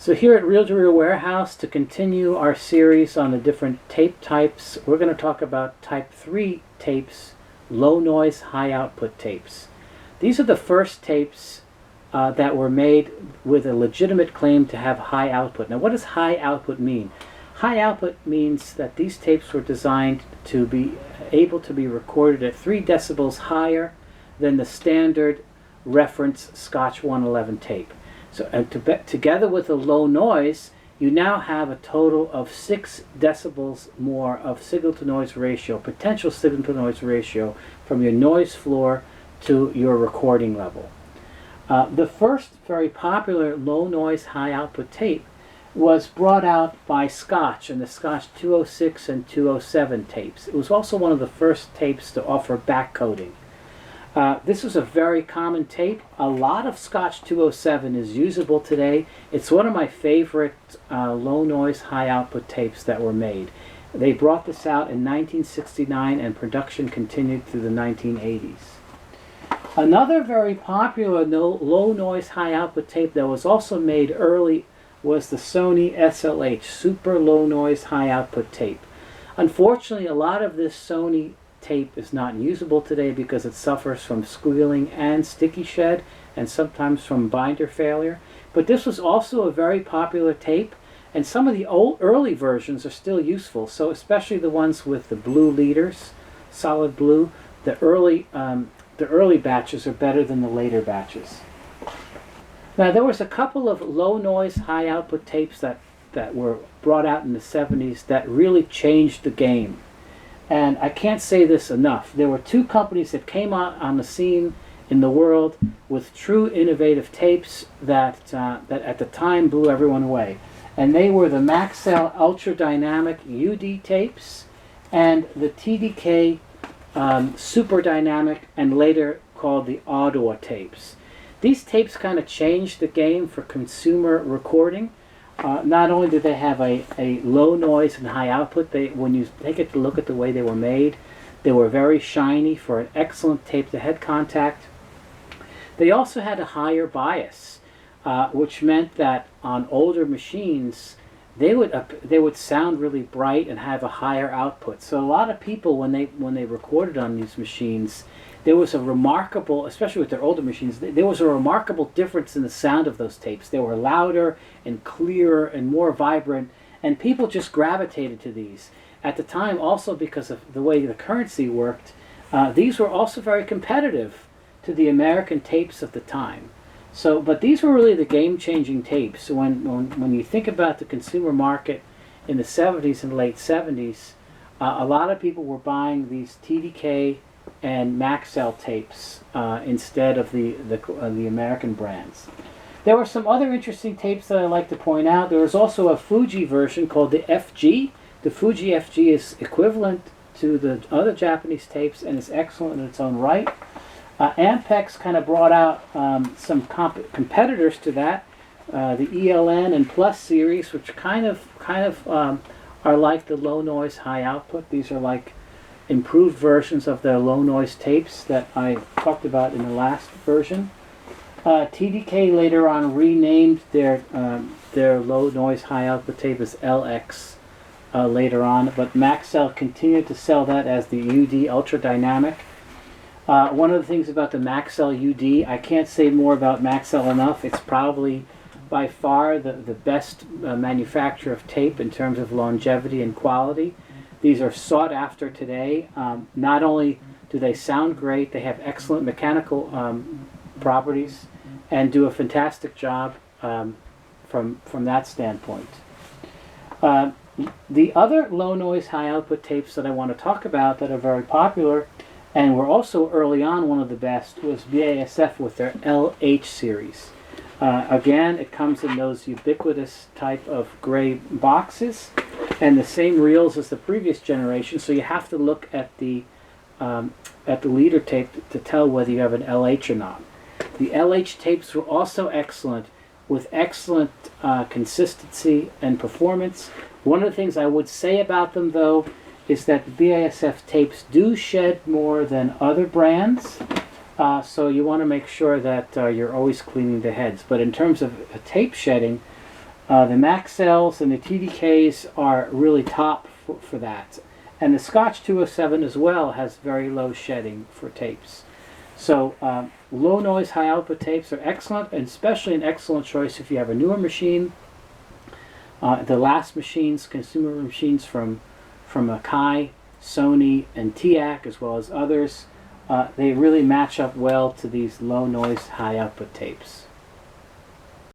So here at Reel to Reel Warehouse, to continue our series on the different tape types, we're going to talk about type 3 tapes, low noise, high output tapes. These are the first tapes that were made with a legitimate claim to have high output. Now what does high output mean? High output means that these tapes were designed to be able to be recorded at 3 decibels higher than the standard reference Scotch 111 tape. So, and together with a low noise, you now have a total of 6 decibels more of signal-to-noise ratio, potential signal-to-noise ratio, from your noise floor to your recording level. The first very popular low-noise, high-output tape was brought out by Scotch in the Scotch 206 and 207 tapes. It was also one of the first tapes to offer backcoding. This was a very common tape. A lot of Scotch 207 is usable today. It's one of my favorite low noise, high output tapes that were made. They brought this out in 1969 and production continued through the 1980s. Another very popular low noise, high output tape that was also made early was the Sony SLH, super low noise, high output tape. Unfortunately, a lot of this Sony tape is not usable today because it suffers from squealing and sticky shed and sometimes from binder failure. But this was also a very popular tape, and some of the early versions are still useful. So especially the ones with the blue leaders, solid blue, the early batches are better than the later batches. Now there was a couple of low noise, high output tapes that were brought out in the 70s that really changed the game. And I can't say this enough. There were 2 companies that came out on the scene in the world with true innovative tapes that at the time blew everyone away. And they were the Maxell Ultra Dynamic UD tapes and the TDK Super Dynamic, and later called the Audua tapes. These tapes kind of changed the game for consumer recording. Not only did they have a low noise and high output, when you take a look at the way they were made, they were very shiny for an excellent tape-to-head contact. They also had a higher bias, which meant that on older machines, they would sound really bright and have a higher output. So a lot of people, when they recorded on these machines, there was a remarkable, especially with their older machines, there was a remarkable difference in the sound of those tapes. They were louder and clearer and more vibrant, and people just gravitated to these. At the time, also because of the way the currency worked, these were also very competitive to the American tapes of the time. So, but these were really the game-changing tapes. So when you think about the consumer market in the 70s and late 70s, a lot of people were buying these TDK and Maxell tapes instead of the American brands. There were some other interesting tapes that I like to point out. There was also a Fuji version called the FG. The Fuji FG is equivalent to the other Japanese tapes and is excellent in its own right. Ampex kind of brought out some competitors to that, the ELN and Plus series, which kind of are like the low noise, high output. These are like improved versions of their low noise tapes that I talked about in the last version. TDK later on renamed their low noise, high output tape as LX later on, but Maxell continued to sell that as the UD Ultra Dynamic. One of the things about the Maxell UD, I can't say more about Maxell enough. It's probably by far the best manufacturer of tape in terms of longevity and quality. These are sought after today. Not only do they sound great, they have excellent mechanical properties and do a fantastic job from that standpoint. The other low noise, high output tapes that I want to talk about that are very popular and were also early on one of the best was BASF with their LH series. Again, it comes in those ubiquitous type of gray boxes and the same reels as the previous generation, so you have to look at the leader tape to tell whether you have an LH or not. The LH tapes were also excellent, with excellent consistency and performance. One of the things I would say about them, though, is that the BASF tapes do shed more than other brands, so you want to make sure that you're always cleaning the heads. But in terms of tape shedding, The Maxells and the TDKs are really top for that. And the Scotch 207 as well has very low shedding for tapes. So low noise, high output tapes are excellent, and especially an excellent choice if you have a newer machine. The last machines, consumer machines from Akai, Sony, and TIAC, as well as others, they really match up well to these low noise, high output tapes.